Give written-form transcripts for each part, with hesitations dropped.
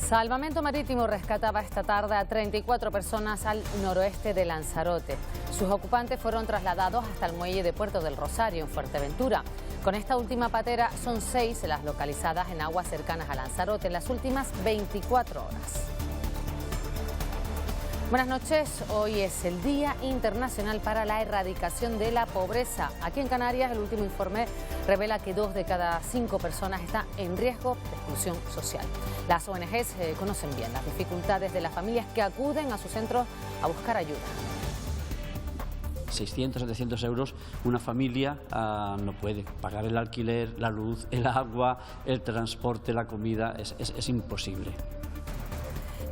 Salvamento Marítimo rescataba esta tarde a 34 personas al noroeste de Lanzarote. Sus ocupantes fueron trasladados hasta el muelle de Puerto del Rosario, en Fuerteventura. Con esta última patera son 6 las localizadas en aguas cercanas a Lanzarote en las últimas 24 horas. Buenas noches, hoy es el Día Internacional para la Erradicación de la Pobreza. Aquí en Canarias el último informe revela que 2 de cada 5 personas están en riesgo de exclusión social. Las ONGs conocen bien las dificultades de las familias que acuden a sus centros a buscar ayuda. 600, 700 euros, una familia no puede pagar el alquiler, la luz, el agua, el transporte, la comida, es imposible.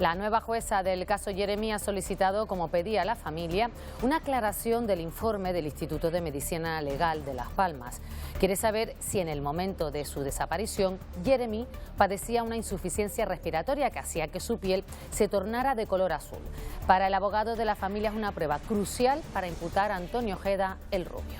La nueva jueza del caso Jeremy ha solicitado, como pedía la familia, una aclaración del informe del Instituto de Medicina Legal de Las Palmas. Quiere saber si en el momento de su desaparición Jeremy padecía una insuficiencia respiratoria que hacía que su piel se tornara de color azul. Para el abogado de la familia es una prueba crucial para imputar a Antonio Ojeda el Rubio.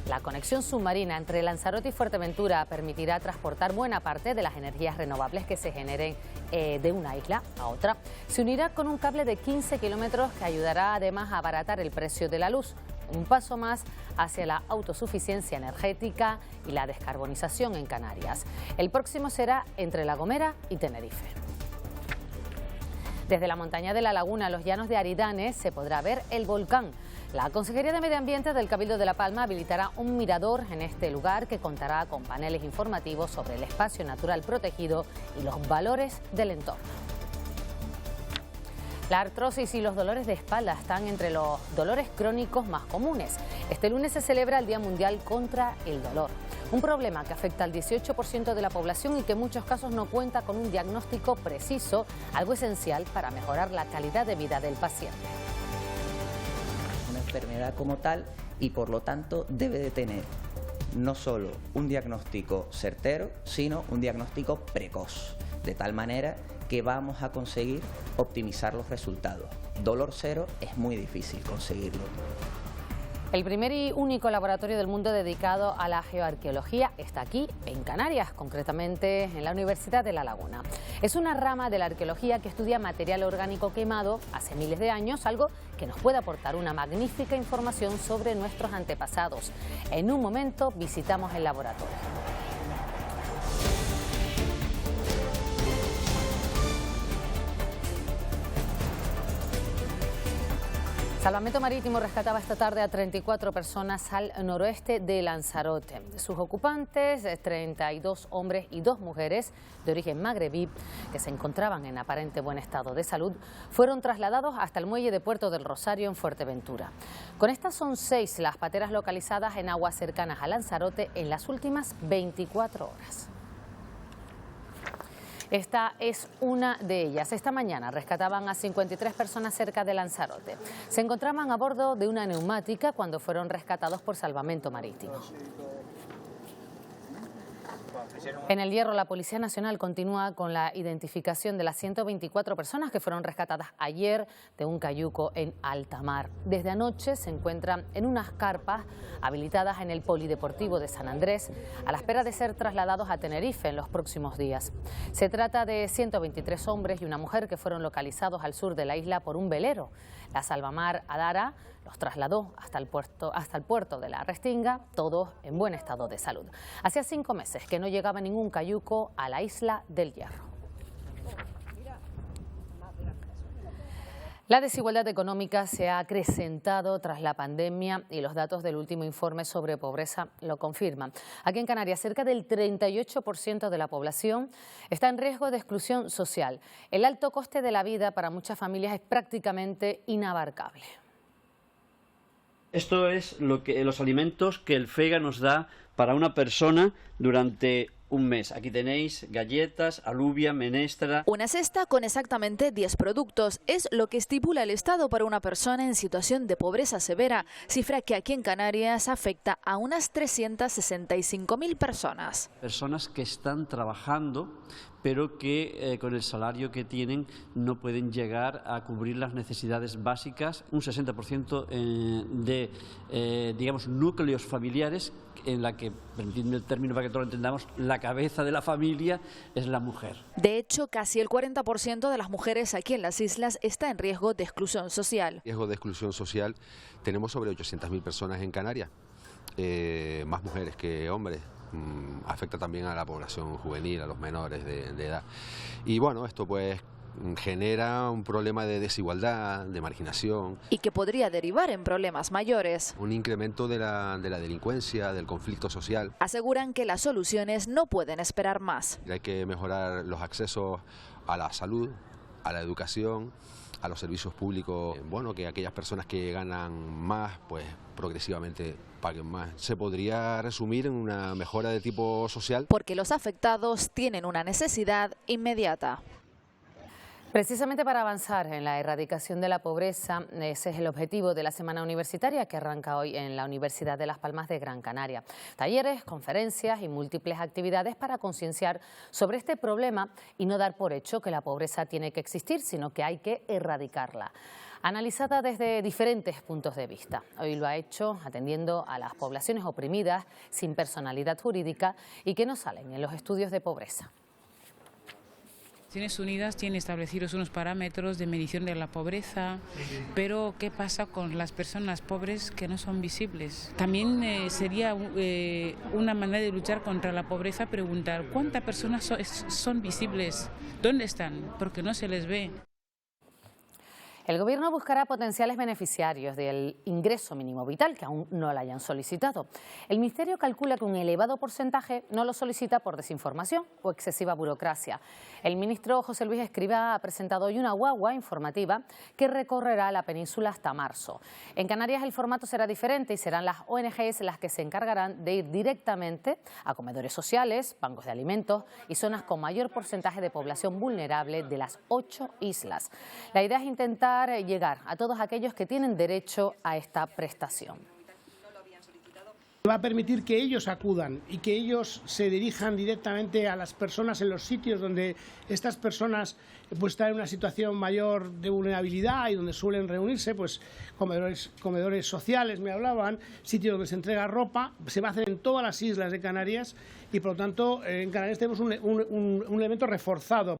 La conexión submarina entre Lanzarote y Fuerteventura permitirá transportar buena parte de las energías renovables que se generen de una isla a otra. Se unirá con un cable de 15 kilómetros que ayudará además a abaratar el precio de la luz. Un paso más hacia la autosuficiencia energética y la descarbonización en Canarias. El próximo será entre La Gomera y Tenerife. Desde la montaña de la Laguna a los llanos de Aridane se podrá ver el volcán. La Consejería de Medio Ambiente del Cabildo de La Palma habilitará un mirador en este lugar que contará con paneles informativos sobre el espacio natural protegido y los valores del entorno. La artrosis y los dolores de espalda están entre los dolores crónicos más comunes. Este lunes se celebra el Día Mundial contra el Dolor, un problema que afecta al 18% de la población y que en muchos casos no cuenta con un diagnóstico preciso, algo esencial para mejorar la calidad de vida del paciente. Una enfermedad como tal y por lo tanto debe de tener no solo un diagnóstico certero, sino un diagnóstico precoz, de tal manera que vamos a conseguir optimizar los resultados. Dolor cero es muy difícil conseguirlo. El primer y único laboratorio del mundo dedicado a la geoarqueología está aquí, en Canarias, concretamente en la Universidad de La Laguna. Es una rama de la arqueología que estudia material orgánico quemado hace miles de años, algo que nos puede aportar una magnífica información sobre nuestros antepasados. En un momento visitamos el laboratorio. Salvamento Marítimo rescataba esta tarde a 34 personas al noroeste de Lanzarote. Sus ocupantes, 32 hombres y 2 mujeres de origen magrebí, que se encontraban en aparente buen estado de salud, fueron trasladados hasta el muelle de Puerto del Rosario en Fuerteventura. Con estas son 6 las pateras localizadas en aguas cercanas a Lanzarote en las últimas 24 horas. Esta es una de ellas. Esta mañana rescataban a 53 personas cerca de Lanzarote. Se encontraban a bordo de una neumática cuando fueron rescatados por Salvamento Marítimo. En El Hierro, la Policía Nacional continúa con la identificación de las 124 personas que fueron rescatadas ayer de un cayuco en alta mar. Desde anoche se encuentran en unas carpas habilitadas en el Polideportivo de San Andrés a la espera de ser trasladados a Tenerife en los próximos días. Se trata de 123 hombres y una mujer que fueron localizados al sur de la isla por un velero. La Salvamar Adara los trasladó hasta el puerto de la Restinga, todos en buen estado de salud. Hacía 5 meses que no llegaba ningún cayuco a la isla del Hierro. La desigualdad económica se ha acrecentado tras la pandemia y los datos del último informe sobre pobreza lo confirman. Aquí en Canarias, cerca del 38% de la población está en riesgo de exclusión social. El alto coste de la vida para muchas familias es prácticamente inabarcable. Esto es los alimentos que el FEGA nos da para una persona durante un mes. Aquí tenéis galletas, alubia, menestra. Una cesta con exactamente 10 productos es lo que estipula el Estado para una persona en situación de pobreza severa, cifra que aquí en Canarias afecta a unas 365.000 personas. Personas que están trabajando pero que con el salario que tienen no pueden llegar a cubrir las necesidades básicas. Un 60% de, digamos, núcleos familiares en la que, permitidme el término para que todos lo entendamos, la cabeza de la familia es la mujer. De hecho, casi el 40% de las mujeres aquí en las islas está en riesgo de exclusión social. Riesgo de exclusión social, tenemos sobre 800.000 personas en Canarias, más mujeres que hombres. Afecta también a la población juvenil, a los menores de edad. Y bueno, esto pues genera un problema de desigualdad, de marginación. Y que podría derivar en problemas mayores. Un incremento de la delincuencia, del conflicto social. Aseguran que las soluciones no pueden esperar más. Hay que mejorar los accesos a la salud, a la educación, a los servicios públicos. Bueno, que aquellas personas que ganan más, pues progresivamente paguen más. Se podría resumir en una mejora de tipo social. Porque los afectados tienen una necesidad inmediata. Precisamente para avanzar en la erradicación de la pobreza, ese es el objetivo de la Semana Universitaria que arranca hoy en la Universidad de Las Palmas de Gran Canaria. Talleres, conferencias y múltiples actividades para concienciar sobre este problema y no dar por hecho que la pobreza tiene que existir, sino que hay que erradicarla. Analizada desde diferentes puntos de vista. Hoy lo ha hecho atendiendo a las poblaciones oprimidas, sin personalidad jurídica y que no salen en los estudios de pobreza. Naciones Unidas tiene establecidos unos parámetros de medición de la pobreza, pero ¿qué pasa con las personas pobres que no son visibles? También sería una manera de luchar contra la pobreza preguntar ¿cuántas personas son visibles? ¿Dónde están? Porque no se les ve. El Gobierno buscará potenciales beneficiarios del ingreso mínimo vital que aún no lo hayan solicitado. El Ministerio calcula que un elevado porcentaje no lo solicita por desinformación o excesiva burocracia. El ministro José Luis Escrivá ha presentado hoy una guagua informativa que recorrerá la península hasta marzo. En Canarias el formato será diferente y serán las ONGs las que se encargarán de ir directamente a comedores sociales, bancos de alimentos y zonas con mayor porcentaje de población vulnerable de las 8 islas. La idea es intentar llegar a todos aquellos que tienen derecho a esta prestación. Va a permitir que ellos acudan y que ellos se dirijan directamente a las personas en los sitios donde estas personas pues están en una situación mayor de vulnerabilidad y donde suelen reunirse, pues comedores sociales, me hablaban, sitios donde se entrega ropa. Se va a hacer en todas las islas de Canarias y por lo tanto en Canarias tenemos un elemento reforzado.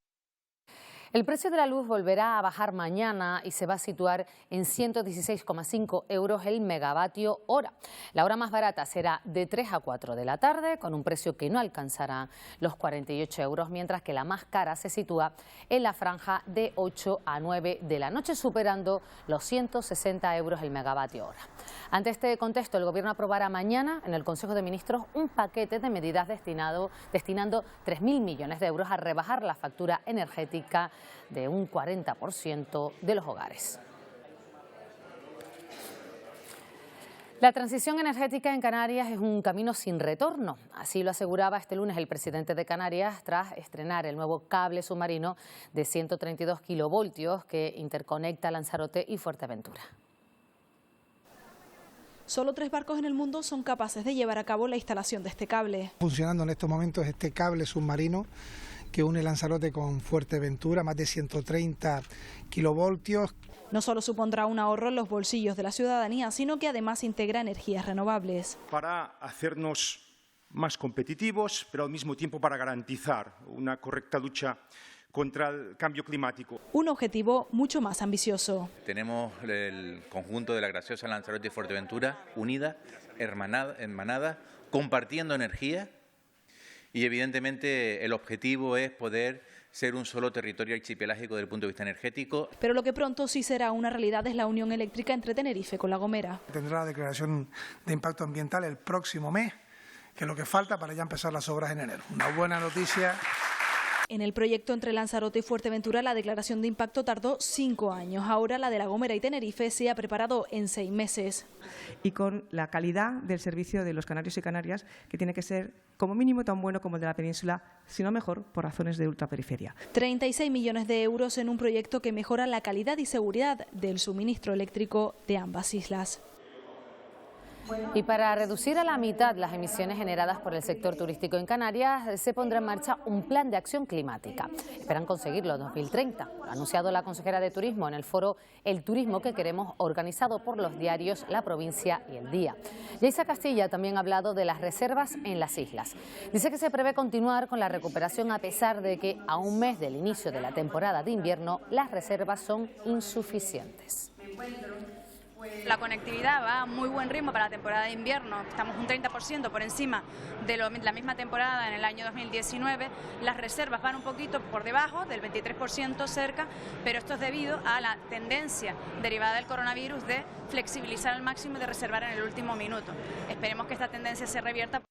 El precio de la luz volverá a bajar mañana y se va a situar en 116,5 euros el megavatio hora. La hora más barata será de 3 a 4 de la tarde, con un precio que no alcanzará los 48 euros, mientras que la más cara se sitúa en la franja de 8 a 9 de la noche, superando los 160 euros el megavatio hora. Ante este contexto, el Gobierno aprobará mañana en el Consejo de Ministros un paquete de medidas destinando 3.000 millones de euros a rebajar la factura energética de un 40% de los hogares. La transición energética en Canarias es un camino sin retorno. Así lo aseguraba este lunes el presidente de Canarias tras estrenar el nuevo cable submarino de 132 kilovoltios que interconecta Lanzarote y Fuerteventura. Solo 3 barcos en el mundo son capaces de llevar a cabo la instalación de este cable. Funcionando en estos momentos este cable submarino que une Lanzarote con Fuerteventura, más de 130 kilovoltios. No solo supondrá un ahorro en los bolsillos de la ciudadanía, sino que además integra energías renovables. Para hacernos más competitivos, pero al mismo tiempo para garantizar una correcta lucha contra el cambio climático. Un objetivo mucho más ambicioso. Tenemos el conjunto de la graciosa Lanzarote y Fuerteventura unida, hermanada, compartiendo energía y evidentemente el objetivo es poder ser un solo territorio archipelágico desde el punto de vista energético. Pero lo que pronto sí será una realidad es la unión eléctrica entre Tenerife con La Gomera. Tendrá la declaración de impacto ambiental el próximo mes, que es lo que falta para ya empezar las obras en enero. Una buena noticia. En el proyecto entre Lanzarote y Fuerteventura la declaración de impacto tardó 5 años. Ahora la de La Gomera y Tenerife se ha preparado en 6 meses. Y con la calidad del servicio de los canarios y canarias, que tiene que ser como mínimo tan bueno como el de la península, sino mejor por razones de ultraperiferia. 36 millones de euros en un proyecto que mejora la calidad y seguridad del suministro eléctrico de ambas islas. Y para reducir a la mitad las emisiones generadas por el sector turístico en Canarias, se pondrá en marcha un plan de acción climática. Esperan conseguirlo en 2030. Lo ha anunciado la consejera de Turismo en el foro El Turismo que Queremos, organizado por los diarios La Provincia y El Día. Yaiza Castilla también ha hablado de las reservas en las islas. Dice que se prevé continuar con la recuperación a pesar de que a un mes del inicio de la temporada de invierno las reservas son insuficientes. La conectividad va a muy buen ritmo para la temporada de invierno, estamos un 30% por encima de la misma temporada en el año 2019, las reservas van un poquito por debajo del 23% cerca, pero esto es debido a la tendencia derivada del coronavirus de flexibilizar al máximo y de reservar en el último minuto. Esperemos que esta tendencia se revierta.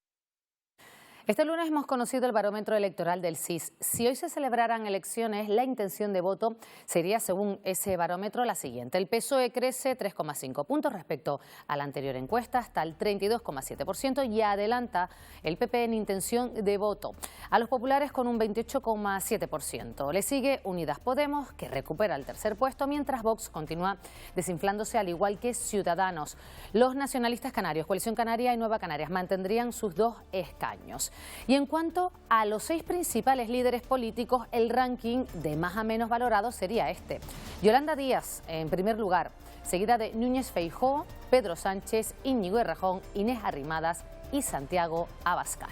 Este lunes hemos conocido el barómetro electoral del CIS. Si hoy se celebraran elecciones, la intención de voto sería, según ese barómetro, la siguiente. El PSOE crece 3,5 puntos respecto a la anterior encuesta, hasta el 32,7%, y adelanta el PP en intención de voto a los populares con un 28,7%. Le sigue Unidas Podemos, que recupera el tercer puesto, mientras Vox continúa desinflándose, al igual que Ciudadanos. Los nacionalistas canarios, Coalición Canaria y Nueva Canarias, mantendrían sus 2 escaños. Y en cuanto a los 6 principales líderes políticos, el ranking de más a menos valorados sería este. Yolanda Díaz, en primer lugar, seguida de Núñez Feijóo, Pedro Sánchez, Íñigo Errejón, Inés Arrimadas y Santiago Abascal.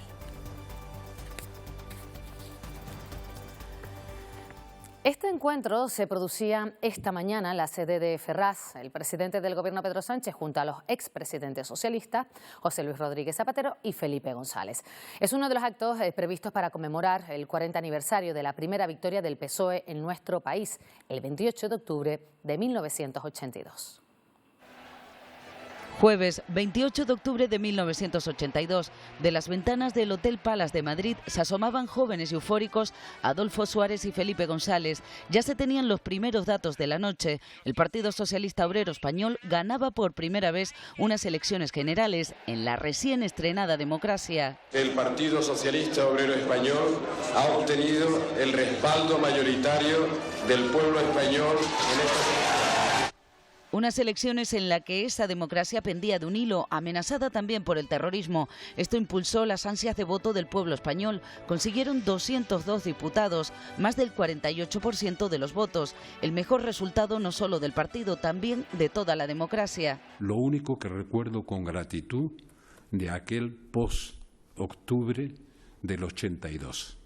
Este encuentro se producía esta mañana en la sede de Ferraz. El presidente del Gobierno, Pedro Sánchez, junto a los expresidentes socialistas, José Luis Rodríguez Zapatero y Felipe González. Es uno de los actos previstos para conmemorar el 40 aniversario de la primera victoria del PSOE en nuestro país, el 28 de octubre de 1982. Jueves 28 de octubre de 1982, de las ventanas del Hotel Palace de Madrid se asomaban jóvenes y eufóricos Adolfo Suárez y Felipe González. Ya se tenían los primeros datos de la noche. El Partido Socialista Obrero Español ganaba por primera vez unas elecciones generales en la recién estrenada democracia. El Partido Socialista Obrero Español ha obtenido el respaldo mayoritario del pueblo español en esta. Unas elecciones en las que esa democracia pendía de un hilo, amenazada también por el terrorismo. Esto impulsó las ansias de voto del pueblo español. Consiguieron 202 diputados, más del 48% de los votos. El mejor resultado no solo del partido, también de toda la democracia. Lo único que recuerdo con gratitud de aquel post-octubre del 82,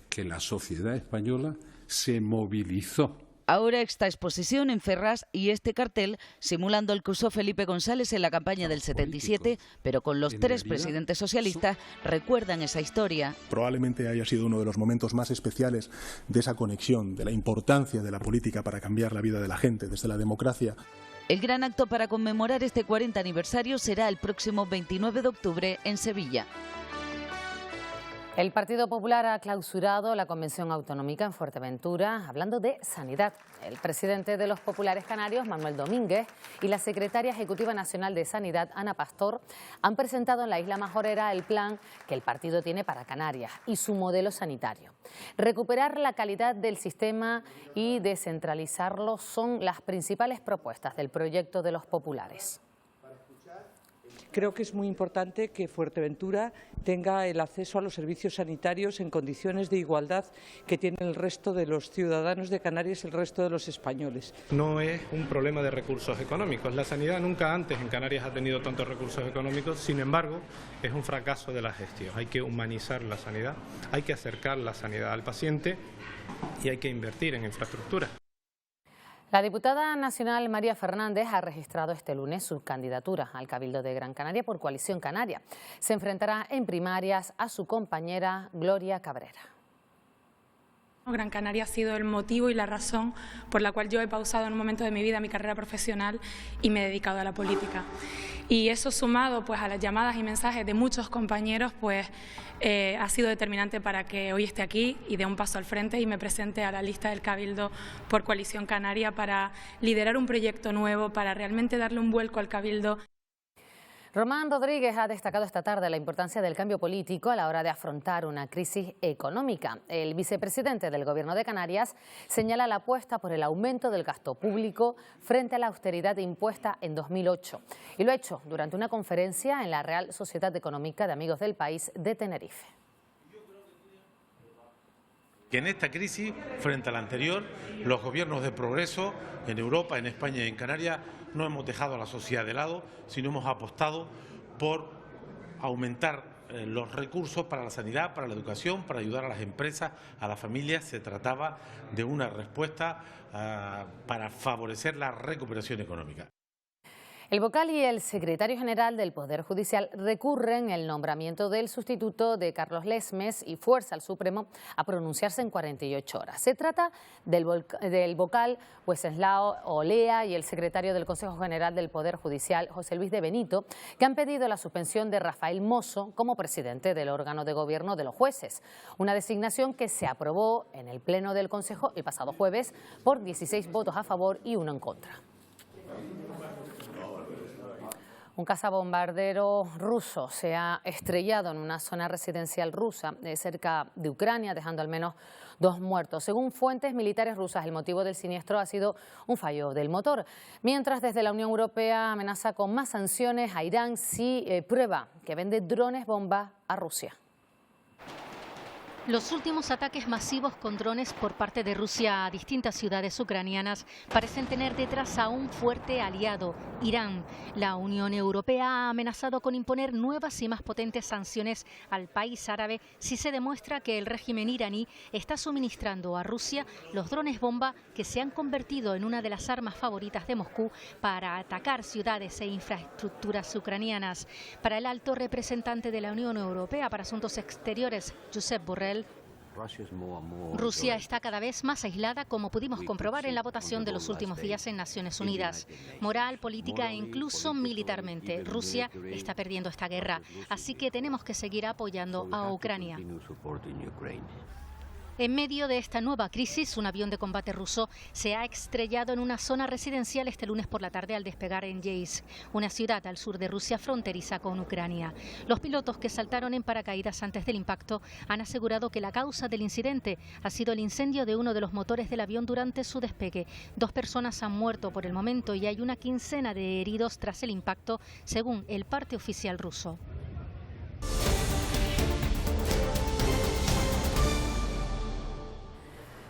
que la sociedad española se movilizó. Ahora esta exposición en Ferraz y este cartel simulando el que usó Felipe González en la campaña del 77, pero con los 3 presidentes socialistas, recuerdan esa historia. Probablemente haya sido uno de los momentos más especiales de esa conexión, de la importancia de la política para cambiar la vida de la gente, desde la democracia. El gran acto para conmemorar este 40 aniversario será el próximo 29 de octubre en Sevilla. El Partido Popular ha clausurado la Convención Autonómica en Fuerteventura, hablando de sanidad. El presidente de los populares canarios, Manuel Domínguez, y la secretaria ejecutiva nacional de Sanidad, Ana Pastor, han presentado en la Isla Majorera el plan que el partido tiene para Canarias y su modelo sanitario. Recuperar la calidad del sistema y descentralizarlo son las principales propuestas del proyecto de los populares. Creo que es muy importante que Fuerteventura tenga el acceso a los servicios sanitarios en condiciones de igualdad que tiene el resto de los ciudadanos de Canarias y el resto de los españoles. No es un problema de recursos económicos. La sanidad nunca antes en Canarias ha tenido tantos recursos económicos, sin embargo, es un fracaso de la gestión. Hay que humanizar la sanidad, hay que acercar la sanidad al paciente y hay que invertir en infraestructura. La diputada nacional María Fernández ha registrado este lunes su candidatura al Cabildo de Gran Canaria por Coalición Canaria. Se enfrentará en primarias a su compañera Gloria Cabrera. Gran Canaria ha sido el motivo y la razón por la cual yo he pausado en un momento de mi vida mi carrera profesional y me he dedicado a la política. Y eso sumado pues a las llamadas y mensajes de muchos compañeros pues ha sido determinante para que hoy esté aquí y dé un paso al frente y me presente a la lista del Cabildo por Coalición Canaria para liderar un proyecto nuevo, para realmente darle un vuelco al Cabildo. Román Rodríguez ha destacado esta tarde la importancia del cambio político a la hora de afrontar una crisis económica. El vicepresidente del Gobierno de Canarias señala la apuesta por el aumento del gasto público frente a la austeridad impuesta en 2008. Y lo ha hecho durante una conferencia en la Real Sociedad Económica de Amigos del País de Tenerife. Que en esta crisis, frente a la anterior, los gobiernos de progreso en Europa, en España y en Canarias no hemos dejado a la sociedad de lado, sino hemos apostado por aumentar los recursos para la sanidad, para la educación, para ayudar a las empresas, a las familias. Se trataba de una respuesta para favorecer la recuperación económica. El vocal y el secretario general del Poder Judicial recurren el nombramiento del sustituto de Carlos Lesmes y fuerza al Supremo a pronunciarse en 48 horas. Se trata del vocal Wenceslao Olea y el secretario del Consejo General del Poder Judicial, José Luis de Benito, que han pedido la suspensión de Rafael Mosso como presidente del órgano de gobierno de los jueces, una designación que se aprobó en el Pleno del Consejo el pasado jueves por 16 votos a favor y 1 en contra. Un cazabombardero ruso se ha estrellado en una zona residencial rusa cerca de Ucrania, dejando al menos 2 muertos. Según fuentes militares rusas, el motivo del siniestro ha sido un fallo del motor, mientras desde la Unión Europea amenaza con más sanciones a Irán si prueba que vende drones bomba a Rusia. Los últimos ataques masivos con drones por parte de Rusia a distintas ciudades ucranianas parecen tener detrás a un fuerte aliado, Irán. La Unión Europea ha amenazado con imponer nuevas y más potentes sanciones al país árabe si se demuestra que el régimen iraní está suministrando a Rusia los drones bomba que se han convertido en una de las armas favoritas de Moscú para atacar ciudades e infraestructuras ucranianas. Para el alto representante de la Unión Europea para Asuntos Exteriores, Josep Borrell, Rusia está cada vez más aislada, como pudimos comprobar en la votación de los últimos días en Naciones Unidas. Moral, política e incluso militarmente, Rusia está perdiendo esta guerra, así que tenemos que seguir apoyando a Ucrania. En medio de esta nueva crisis, un avión de combate ruso se ha estrellado en una zona residencial este lunes por la tarde al despegar en Yeisk, una ciudad al sur de Rusia fronteriza con Ucrania. Los pilotos que saltaron en paracaídas antes del impacto han asegurado que la causa del incidente ha sido el incendio de uno de los motores del avión durante su despegue. 2 personas han muerto por el momento y hay una quincena de heridos tras el impacto, según el parte oficial ruso.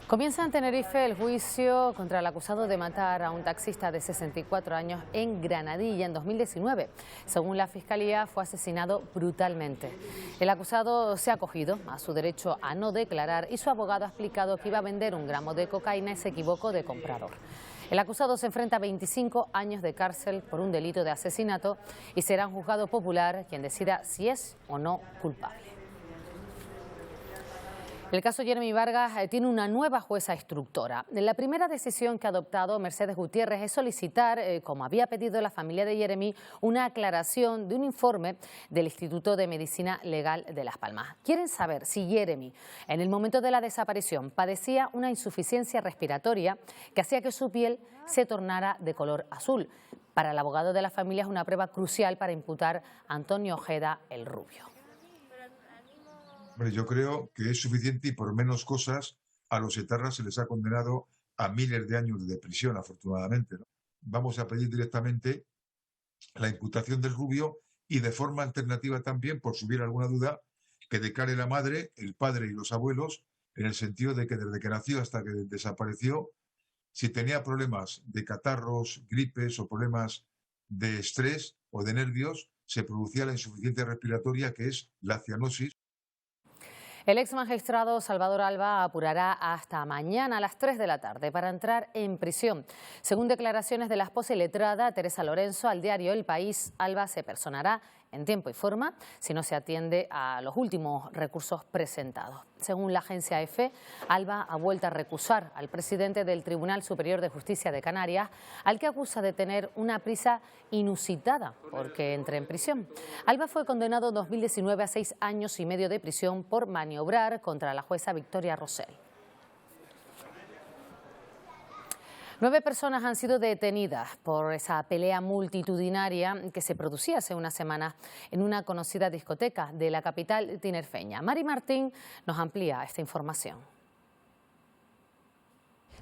Comienza en Tenerife el juicio contra el acusado de matar a un taxista de 64 años en Granadilla en 2019. Según la Fiscalía, fue asesinado brutalmente. El acusado se ha acogido a su derecho a no declarar y su abogado ha explicado que iba a vender 1 gramo de cocaína y se equivocó de comprador. El acusado se enfrenta a 25 años de cárcel por un delito de asesinato y será un juzgado popular quien decida si es o no culpable. El caso Jeremy Vargas tiene una nueva jueza instructora. La primera decisión que ha adoptado Mercedes Gutiérrez es solicitar, como había pedido la familia de Jeremy, una aclaración de un informe del Instituto de Medicina Legal de Las Palmas. Quieren saber si Jeremy, en el momento de la desaparición, padecía una insuficiencia respiratoria que hacía que su piel se tornara de color azul. Para el abogado de la familia es una prueba crucial para imputar a Antonio Ojeda el Rubio. Yo creo que es suficiente y por menos cosas a los etarras se les ha condenado a miles de años de prisión, afortunadamente, ¿no? Vamos a pedir directamente la imputación del Rubio y de forma alternativa también, por si hubiera alguna duda, que declare la madre, el padre y los abuelos, en el sentido de que desde que nació hasta que desapareció, si tenía problemas de catarros, gripes o problemas de estrés o de nervios, se producía la insuficiencia respiratoria, que es la cianosis. El ex magistrado Salvador Alba apurará hasta mañana a las 3 de la tarde para entrar en prisión. Según declaraciones de la esposa y letrada Teresa Lorenzo al diario El País, Alba se personará en tiempo y forma si no se atiende a los últimos recursos presentados. Según la agencia EFE, Alba ha vuelto a recusar al presidente del Tribunal Superior de Justicia de Canarias, al que acusa de tener una prisa inusitada porque entre en prisión. Alba fue condenado en 2019 a 6 años y medio de prisión por maniobrar contra la jueza Victoria Rosell. 9 personas han sido detenidas por esa pelea multitudinaria que se producía hace unas semanas en una conocida discoteca de la capital tinerfeña. Mari Martín nos amplía esta información.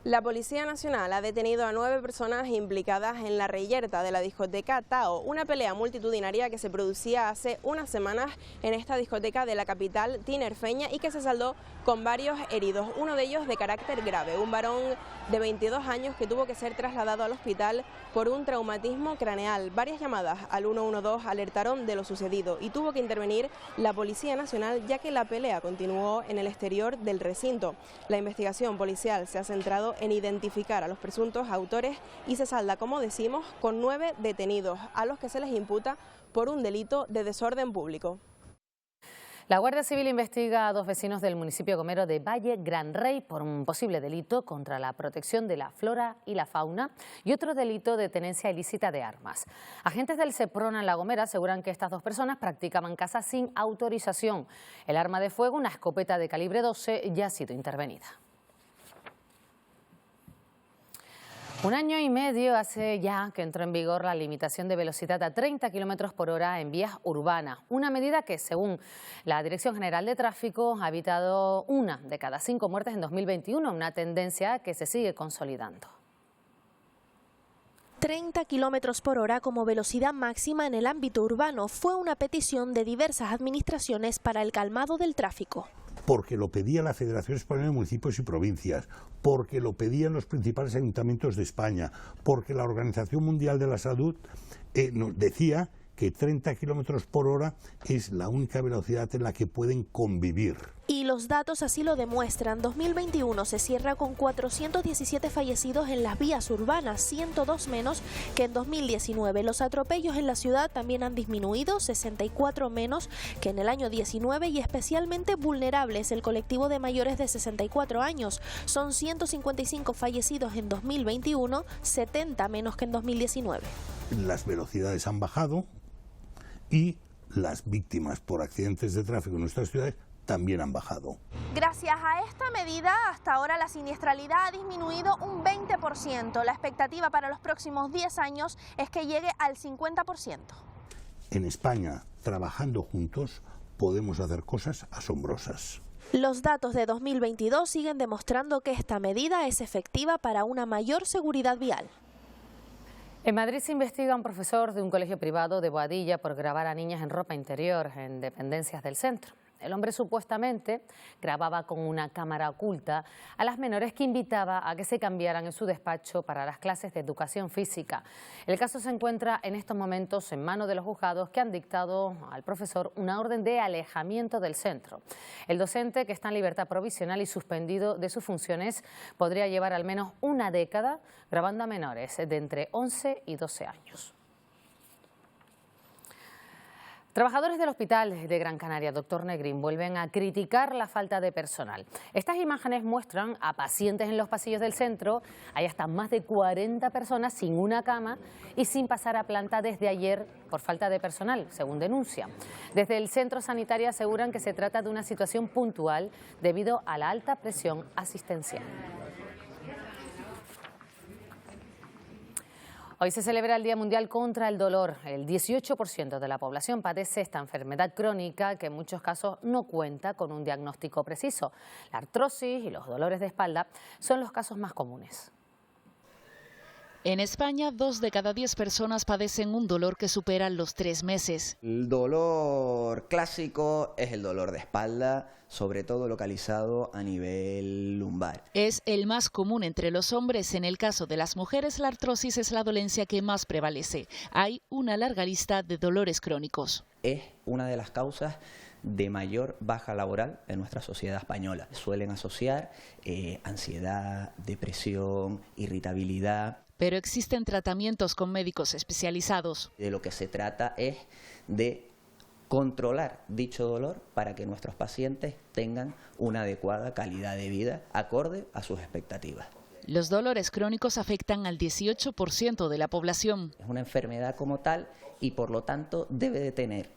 La Policía Nacional ha detenido a 9 personas implicadas en la reyerta de la discoteca Tao, una pelea multitudinaria que se producía hace unas semanas en esta discoteca de la capital tinerfeña y que se saldó con varios heridos, uno de ellos de carácter grave, un varón de 22 años que tuvo que ser trasladado al hospital por un traumatismo craneal. Varias llamadas al 112 alertaron de lo sucedido y tuvo que intervenir la Policía Nacional ya que la pelea continuó en el exterior del recinto. La investigación policial se ha centrado en identificar a los presuntos autores y se salda, como decimos, con 9 detenidos, a los que se les imputa por un delito de desorden público. La Guardia Civil investiga a 2 vecinos del municipio gomero de Valle Gran Rey por un posible delito contra la protección de la flora y la fauna y otro delito de tenencia ilícita de armas. Agentes del Seprona en La Gomera aseguran que estas 2 personas practicaban caza sin autorización. El arma de fuego, una escopeta de calibre 12, ya ha sido intervenida. Un año y medio hace ya que entró en vigor la limitación de velocidad a 30 km/h en vías urbanas, una medida que, según la Dirección General de Tráfico, ha evitado 1 de cada 5 muertes en 2021, una tendencia que se sigue consolidando. 30 km/h como velocidad máxima en el ámbito urbano fue una petición de diversas administraciones para el calmado del tráfico. Porque lo pedía la Federación Española de Municipios y Provincias, porque lo pedían los principales ayuntamientos de España, porque la Organización Mundial de la Salud nos decía que 30 km/h es la única velocidad en la que pueden convivir. Y los datos así lo demuestran. 2021 se cierra con 417 fallecidos en las vías urbanas, 102 menos que en 2019. Los atropellos en la ciudad también han disminuido, 64 menos que en el año 19 y especialmente vulnerables el colectivo de mayores de 64 años. Son 155 fallecidos en 2021, 70 menos que en 2019. Las velocidades han bajado y las víctimas por accidentes de tráfico en nuestras ciudades también han bajado. Gracias a esta medida, hasta ahora la siniestralidad ha disminuido un 20%. La expectativa para los próximos 10 años es que llegue al 50%. En España, trabajando juntos, podemos hacer cosas asombrosas. Los datos de 2022 siguen demostrando que esta medida es efectiva para una mayor seguridad vial. En Madrid se investiga a un profesor de un colegio privado de Boadilla por grabar a niñas en ropa interior en dependencias del centro. El hombre supuestamente grababa con una cámara oculta a las menores que invitaba a que se cambiaran en su despacho para las clases de educación física. El caso se encuentra en estos momentos en manos de los juzgados que han dictado al profesor una orden de alejamiento del centro. El docente, que está en libertad provisional y suspendido de sus funciones, podría llevar al menos 1 década grabando a menores de entre 11 y 12 años. Trabajadores del Hospital de Gran Canaria, Dr. Negrín, vuelven a criticar la falta de personal. Estas imágenes muestran a pacientes en los pasillos del centro. Hay hasta más de 40 personas sin una cama y sin pasar a planta desde ayer por falta de personal, según denuncian. Desde el centro sanitario aseguran que se trata de una situación puntual debido a la alta presión asistencial. Hoy se celebra el Día Mundial contra el Dolor. El 18% de la población padece esta enfermedad crónica que en muchos casos no cuenta con un diagnóstico preciso. La artrosis y los dolores de espalda son los casos más comunes. En España, 2 de cada 10 personas padecen un dolor que supera los 3 meses. El dolor clásico es el dolor de espalda, sobre todo localizado a nivel lumbar. Es el más común entre los hombres. En el caso de las mujeres, la artrosis es la dolencia que más prevalece. Hay una larga lista de dolores crónicos. Es una de las causas de mayor baja laboral en nuestra sociedad española. Suelen asociar ansiedad, depresión, irritabilidad. Pero existen tratamientos con médicos especializados. De lo que se trata es de controlar dicho dolor para que nuestros pacientes tengan una adecuada calidad de vida acorde a sus expectativas. Los dolores crónicos afectan al 18% de la población. Es una enfermedad como tal y por lo tanto debe de tener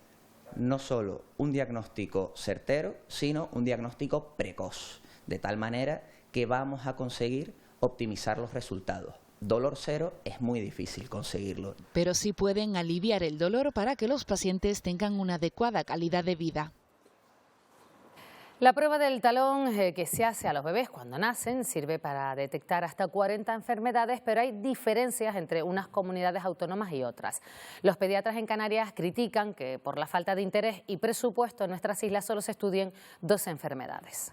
no solo un diagnóstico certero, sino un diagnóstico precoz, de tal manera que vamos a conseguir optimizar los resultados. dolor cero es muy difícil conseguirlo. Pero sí pueden aliviar el dolor para que los pacientes tengan una adecuada calidad de vida. La prueba del talón que se hace a los bebés cuando nacen sirve para detectar hasta 40 enfermedades, pero hay diferencias entre unas comunidades autónomas y otras. Los pediatras en Canarias critican que por la falta de interés y presupuesto en nuestras islas solo se estudien 12 enfermedades.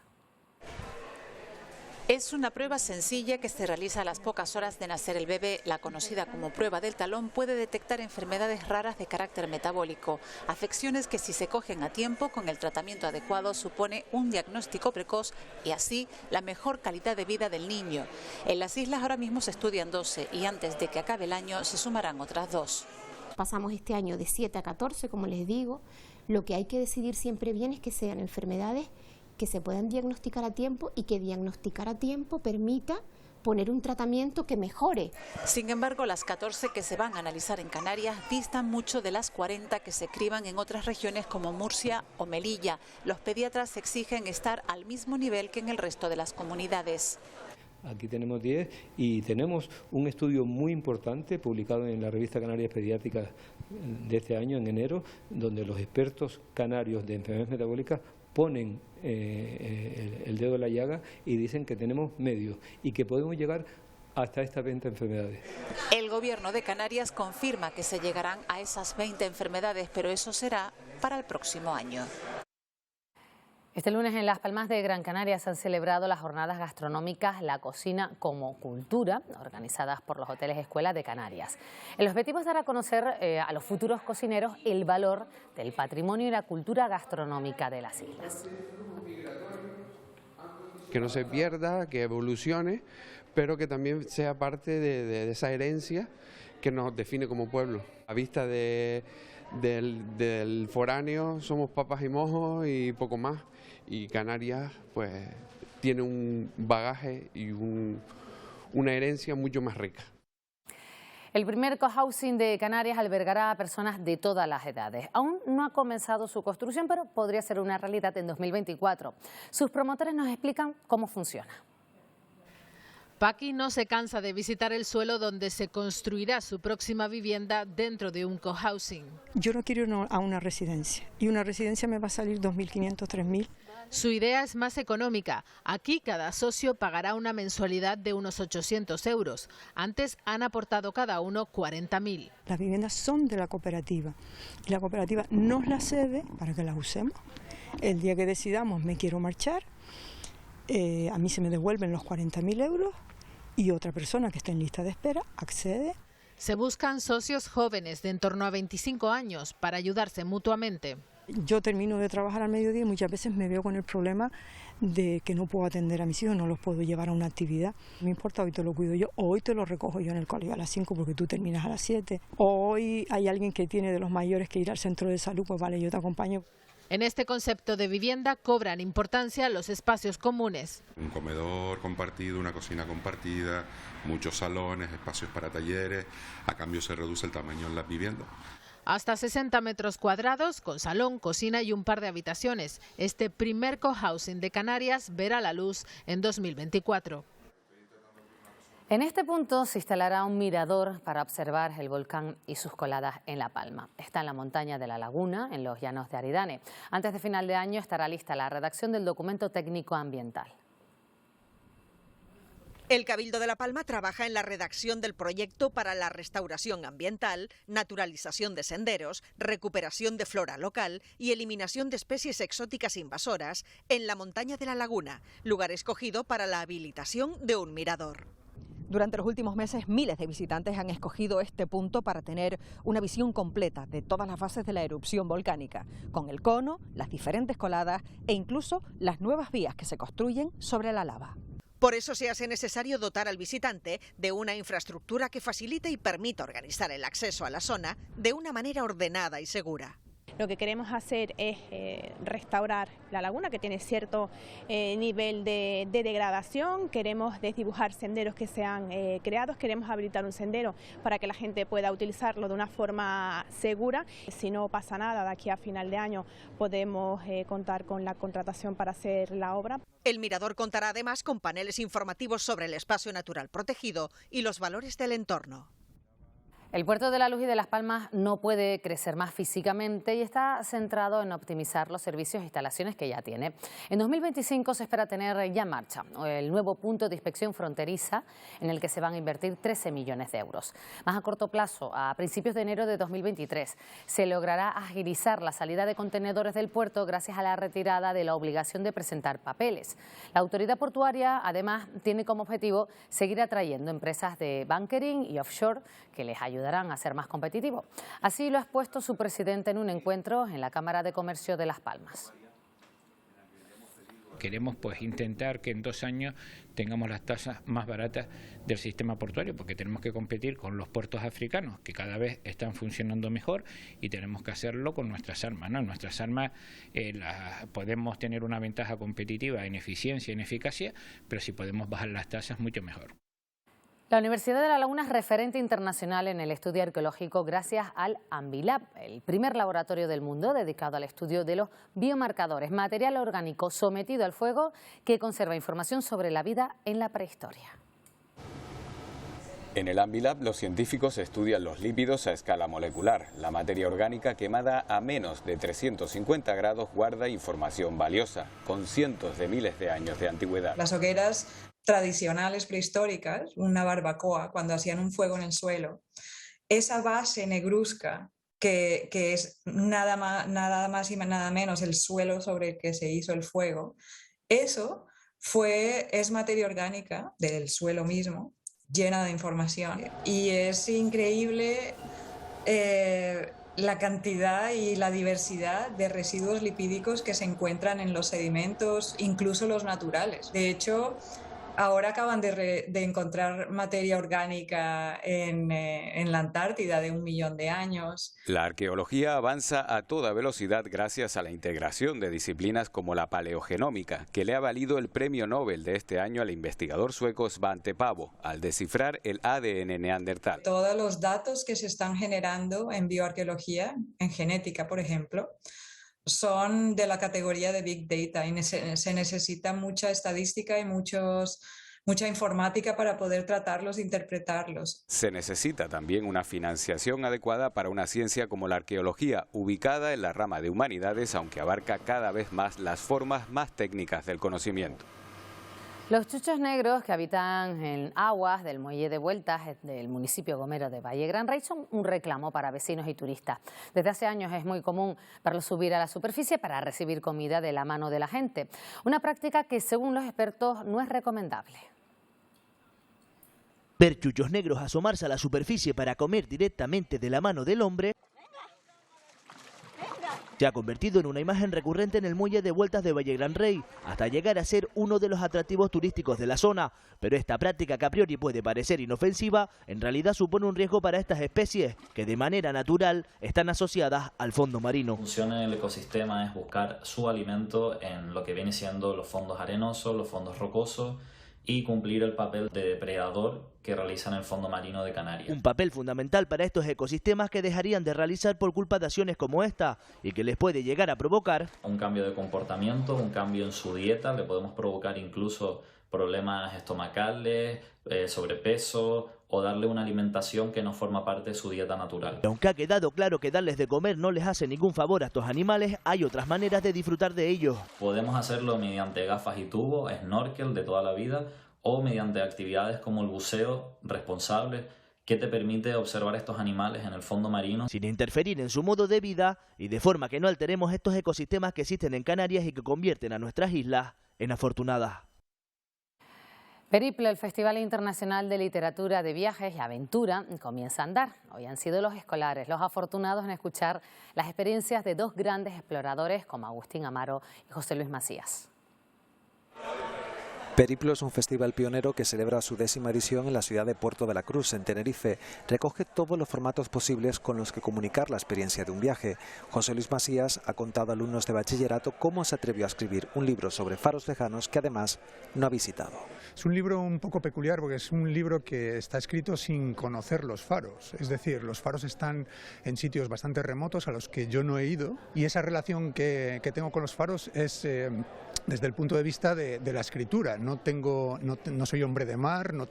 Es una prueba sencilla que se realiza a las pocas horas de nacer el bebé. La conocida como prueba del talón puede detectar enfermedades raras de carácter metabólico, afecciones que si se cogen a tiempo con el tratamiento adecuado supone un diagnóstico precoz y así la mejor calidad de vida del niño. En las islas ahora mismo se estudian 12 y antes de que acabe el año se sumarán otras 2. Pasamos este año de 7 a 14, como les digo. Lo que hay que decidir siempre bien es que sean enfermedades que se puedan diagnosticar a tiempo y que diagnosticar a tiempo permita poner un tratamiento que mejore. Sin embargo, las 14 que se van a analizar en Canarias distan mucho de las 40 que se criban en otras regiones como Murcia o Melilla. Los pediatras exigen estar al mismo nivel que en el resto de las comunidades. Aquí tenemos 10 y tenemos un estudio muy importante publicado en la revista Canarias Pediátricas de este año, en enero, donde los expertos canarios de enfermedades metabólicas ponen el dedo en la llaga y dicen que tenemos medios y que podemos llegar hasta estas 20 enfermedades. El Gobierno de Canarias confirma que se llegarán a esas 20 enfermedades, pero eso será para el próximo año. Este lunes en Las Palmas de Gran Canaria se han celebrado las jornadas gastronómicas La Cocina como Cultura, organizadas por los Hoteles Escuela de Canarias. El objetivo es dar a conocer a los futuros cocineros el valor del patrimonio y la cultura gastronómica de las islas. Que no se pierda, que evolucione, pero que también sea parte de esa herencia que nos define como pueblo. A vista del foráneo somos papas y mojos y poco más. Y Canarias pues tiene un bagaje y una herencia mucho más rica. El primer cohousing de Canarias albergará a personas de todas las edades. Aún no ha comenzado su construcción, pero podría ser una realidad en 2024. Sus promotores nos explican cómo funciona. Paqui no se cansa de visitar el suelo donde se construirá su próxima vivienda dentro de un cohousing. Yo no quiero ir a una residencia y una residencia me va a salir 2.500, 3.000. Su idea es más económica. Aquí cada socio pagará una mensualidad de unos 800 euros. Antes han aportado cada uno 40.000. Las viviendas son de la cooperativa y la cooperativa nos las cede para que las usemos. El día que decidamos me quiero marchar, a mí se me devuelven los 40.000 euros y otra persona que esté en lista de espera accede. Se buscan socios jóvenes de en torno a 25 años para ayudarse mutuamente. Yo termino de trabajar al mediodía y muchas veces me veo con el problema de que no puedo atender a mis hijos, no los puedo llevar a una actividad. No me importa, hoy te lo cuido yo, hoy te lo recojo yo en el colegio a las 5 porque tú terminas a las 7. Hoy hay alguien que tiene de los mayores que ir al centro de salud, pues vale, yo te acompaño. En este concepto de vivienda cobran importancia los espacios comunes. Un comedor compartido, una cocina compartida, muchos salones, espacios para talleres. A cambio se reduce el tamaño en las viviendas. Hasta 60 metros cuadrados, con salón, cocina y un par de habitaciones. Este primer cohousing de Canarias verá la luz en 2024. En este punto se instalará un mirador para observar el volcán y sus coladas en La Palma. Está en la montaña de La Laguna, en los llanos de Aridane. Antes de final de año estará lista la redacción del documento técnico ambiental. El Cabildo de La Palma trabaja en la redacción del proyecto para la restauración ambiental, naturalización de senderos, recuperación de flora local y eliminación de especies exóticas invasoras en la montaña de La Laguna, lugar escogido para la habilitación de un mirador. Durante los últimos meses, miles de visitantes han escogido este punto para tener una visión completa de todas las fases de la erupción volcánica, con el cono, las diferentes coladas e incluso las nuevas vías que se construyen sobre la lava. Por eso se hace necesario dotar al visitante de una infraestructura que facilite y permita organizar el acceso a la zona de una manera ordenada y segura. Lo que queremos hacer es restaurar la laguna, que tiene cierto nivel de degradación. Queremos desdibujar senderos que se han creado, queremos habilitar un sendero para que la gente pueda utilizarlo de una forma segura. Si no pasa nada, de aquí a final de año podemos contar con la contratación para hacer la obra. El mirador contará además con paneles informativos sobre el espacio natural protegido y los valores del entorno. El Puerto de la Luz y de Las Palmas no puede crecer más físicamente y está centrado en optimizar los servicios e instalaciones que ya tiene. En 2025 se espera tener ya en marcha el nuevo punto de inspección fronteriza en el que se van a invertir 13 millones de euros. Más a corto plazo, a principios de enero de 2023, se logrará agilizar la salida de contenedores del puerto gracias a la retirada de la obligación de presentar papeles. La autoridad portuaria, además, tiene como objetivo seguir atrayendo empresas de bunkering y offshore que les ayudarán a ser más competitivos. Así lo ha expuesto su presidente en un encuentro en la Cámara de Comercio de Las Palmas. Queremos intentar que en 2 años tengamos las tasas más baratas del sistema portuario, porque tenemos que competir con los puertos africanos, que cada vez están funcionando mejor, y tenemos que hacerlo con nuestras armas, ¿no? Nuestras armas podemos tener una ventaja competitiva en eficiencia y en eficacia, pero si podemos bajar las tasas, mucho mejor. La Universidad de La Laguna es referente internacional en el estudio arqueológico gracias al Ambilab, el primer laboratorio del mundo dedicado al estudio de los biomarcadores, material orgánico sometido al fuego que conserva información sobre la vida en la prehistoria. En el Ambilab los científicos estudian los lípidos a escala molecular. La materia orgánica quemada a menos de 350 grados guarda información valiosa, con cientos de miles de años de antigüedad. Las hogueras tradicionales prehistóricas, una barbacoa, cuando hacían un fuego en el suelo, esa base negruzca que es nada más y nada menos el suelo sobre el que se hizo el fuego, eso es materia orgánica del suelo mismo, llena de información, y es increíble la cantidad y la diversidad de residuos lipídicos que se encuentran en los sedimentos, incluso los naturales. De hecho, ahora acaban de encontrar materia orgánica en la Antártida de 1 millón de años. La arqueología avanza a toda velocidad gracias a la integración de disciplinas como la paleogenómica, que le ha valido el premio Nobel de este año al investigador sueco Svante Paavo, al descifrar el ADN neandertal. Todos los datos que se están generando en bioarqueología, en genética, por ejemplo, son de la categoría de Big Data y se necesita mucha estadística y mucha informática para poder tratarlos e interpretarlos. Se necesita también una financiación adecuada para una ciencia como la arqueología, ubicada en la rama de humanidades, aunque abarca cada vez más las formas más técnicas del conocimiento. Los chuchos negros que habitan en aguas del muelle de Vueltas del municipio gomero de Valle Gran Rey son un reclamo para vecinos y turistas. Desde hace años es muy común verlos subir a la superficie para recibir comida de la mano de la gente. Una práctica que, según los expertos, no es recomendable. Ver chuchos negros asomarse a la superficie para comer directamente de la mano del hombre se ha convertido en una imagen recurrente en el muelle de Vueltas de Valle Gran Rey, hasta llegar a ser uno de los atractivos turísticos de la zona. Pero esta práctica, que a priori puede parecer inofensiva, en realidad supone un riesgo para estas especies, que de manera natural están asociadas al fondo marino. La función en el ecosistema es buscar su alimento en lo que viene siendo los fondos arenosos, los fondos rocosos, y cumplir el papel de depredador que realiza en el fondo marino de Canarias. Un papel fundamental para estos ecosistemas que dejarían de realizar por culpa de acciones como esta y que les puede llegar a provocar un cambio de comportamiento, un cambio en su dieta, le podemos provocar incluso problemas estomacales, sobrepeso, o darle una alimentación que no forma parte de su dieta natural. Aunque ha quedado claro que darles de comer no les hace ningún favor a estos animales, hay otras maneras de disfrutar de ellos. Podemos hacerlo mediante gafas y tubos, snorkel de toda la vida, o mediante actividades como el buceo responsable, que te permite observar estos animales en el fondo marino sin interferir en su modo de vida y de forma que no alteremos estos ecosistemas que existen en Canarias y que convierten a nuestras islas en afortunadas. Periplo, el Festival Internacional de Literatura de Viajes y Aventura, comienza a andar. Hoy han sido los escolares los afortunados en escuchar las experiencias de dos grandes exploradores como Agustín Amaro y José Luis Macías. Periplo es un festival pionero que celebra su 10ª edición en la ciudad de Puerto de la Cruz, en Tenerife. Recoge todos los formatos posibles con los que comunicar la experiencia de un viaje. José Luis Macías ha contado a alumnos de bachillerato cómo se atrevió a escribir un libro sobre faros lejanos que además no ha visitado. Es un libro un poco peculiar porque es un libro que está escrito sin conocer los faros. Es decir, los faros están en sitios bastante remotos a los que yo no he ido, y esa relación que tengo con los faros es desde el punto de vista de la escritura. No soy hombre de mar, no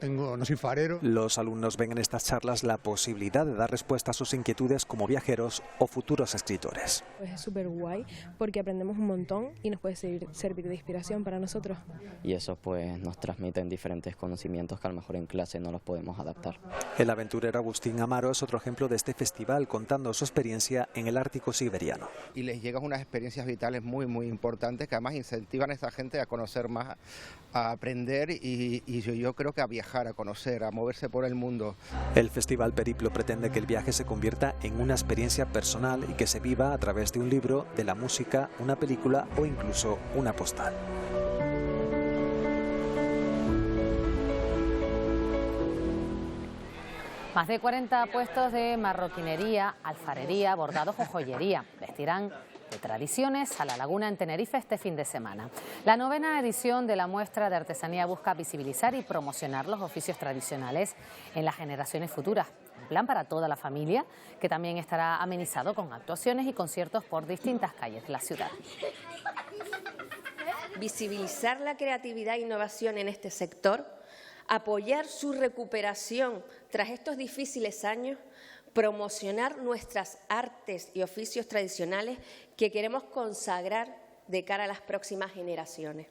soy farero. Los alumnos ven en estas charlas la posibilidad de dar respuesta a sus inquietudes como viajeros o futuros escritores. Pues es súper guay porque aprendemos un montón y nos puede servir de inspiración para nosotros. Y eso pues nos transmiten diferentes conocimientos que a lo mejor en clase no los podemos adaptar. El aventurero Agustín Amaro es otro ejemplo de este festival, contando su experiencia en el Ártico siberiano. Y les llegan unas experiencias vitales muy importantes que además incentivan a esta gente a conocer más, a aprender y yo creo que a viajar, a conocer, a moverse por el mundo. El Festival Periplo pretende que el viaje se convierta en una experiencia personal y que se viva a través de un libro, de la música, una película o incluso una postal. Más de 40 puestos de marroquinería, alfarería, bordados o joyería vestirán de tradiciones a la laguna en Tenerife este fin de semana. La 9ª edición de la muestra de artesanía busca visibilizar y promocionar los oficios tradicionales en las generaciones futuras. Un plan para toda la familia que también estará amenizado con actuaciones y conciertos por distintas calles de la ciudad. Visibilizar la creatividad e innovación en este sector, apoyar su recuperación tras estos difíciles años, promocionar nuestras artes y oficios tradicionales que queremos consagrar de cara a las próximas generaciones.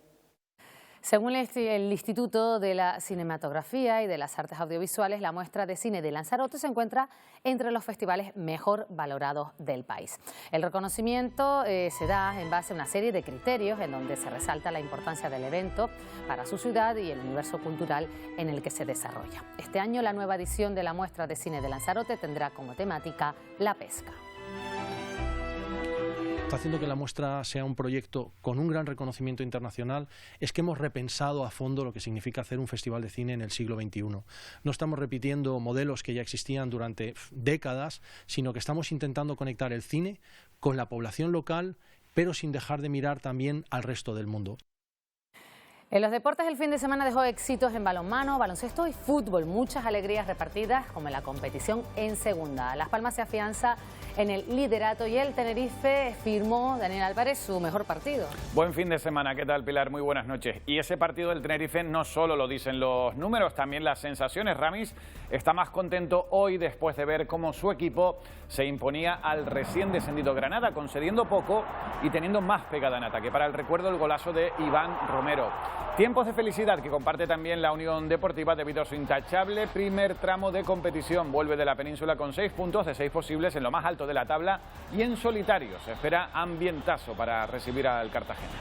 Según el Instituto de la Cinematografía y de las Artes Audiovisuales, la muestra de cine de Lanzarote se encuentra entre los festivales mejor valorados del país. El reconocimiento se da en base a una serie de criterios en donde se resalta la importancia del evento para su ciudad y el universo cultural en el que se desarrolla. Este año la nueva edición de la muestra de cine de Lanzarote tendrá como temática la pesca. Está haciendo que la muestra sea un proyecto con un gran reconocimiento internacional es que hemos repensado a fondo lo que significa hacer un festival de cine en el siglo XXI. No estamos repitiendo modelos que ya existían durante décadas, sino que estamos intentando conectar el cine con la población local, pero sin dejar de mirar también al resto del mundo. En los deportes el fin de semana dejó éxitos en balonmano, baloncesto y fútbol. Muchas alegrías repartidas como en la competición en segunda. Las Palmas se afianza en el liderato y el Tenerife firmó, Daniel Álvarez, su mejor partido. Buen fin de semana, ¿qué tal, Pilar? Muy buenas noches. Y ese partido del Tenerife no solo lo dicen los números, también las sensaciones. Ramis está más contento hoy después de ver cómo su equipo se imponía al recién descendido Granada, concediendo poco y teniendo más pegada en ataque. Para el recuerdo, el golazo de Iván Romero. Tiempos de felicidad que comparte también la Unión Deportiva debido a su intachable primer tramo de competición. Vuelve de la península con 6 puntos de 6 posibles en lo más alto de la tabla y en solitario. Se espera ambientazo para recibir al Cartagena.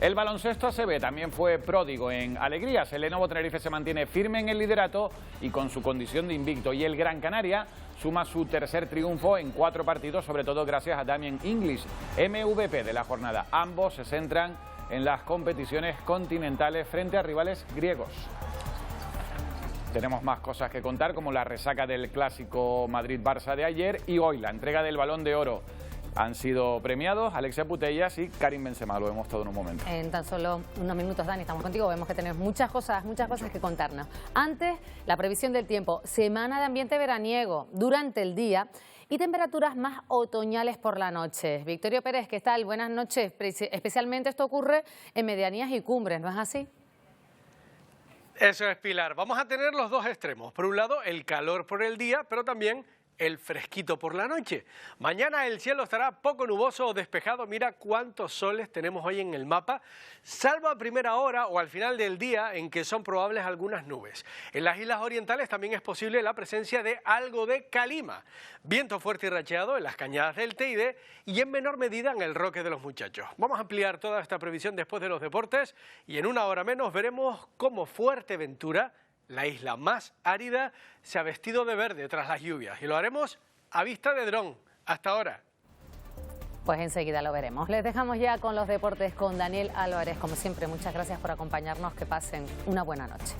El baloncesto ACB también fue pródigo en alegrías. El Lenovo Tenerife se mantiene firme en el liderato y con su condición de invicto. Y el Gran Canaria suma su tercer triunfo en 4 partidos, sobre todo gracias a Damien English, MVP de la jornada. Ambos se centran en las competiciones continentales frente a rivales griegos. Tenemos más cosas que contar, como la resaca del clásico Madrid-Barça de ayer y hoy la entrega del Balón de Oro. Han sido premiados Alexia Putellas y Karim Benzema, lo vemos todo en un momento. En tan solo unos minutos, Dani, estamos contigo, vemos que tenemos muchas cosas que contarnos. Antes, la previsión del tiempo, semana de ambiente veraniego durante el día y temperaturas más otoñales por la noche. Victorio Pérez, ¿qué tal? Buenas noches. Especialmente esto ocurre en medianías y cumbres, ¿no es así? Eso es, Pilar. Vamos a tener los dos extremos. Por un lado, el calor por el día, pero también el fresquito por la noche. Mañana el cielo estará poco nuboso o despejado. Mira cuántos soles tenemos hoy en el mapa, salvo a primera hora o al final del día en que son probables algunas nubes. En las islas orientales también es posible la presencia de algo de calima. Viento fuerte y racheado en las cañadas del Teide y en menor medida en el Roque de los Muchachos. Vamos a ampliar toda esta previsión después de los deportes y en una hora menos veremos cómo Fuerteventura, la isla más árida, se ha vestido de verde tras las lluvias y lo haremos a vista de dron. Hasta ahora. Pues enseguida lo veremos. Les dejamos ya con los deportes con Daniel Álvarez. Como siempre, muchas gracias por acompañarnos. Que pasen una buena noche.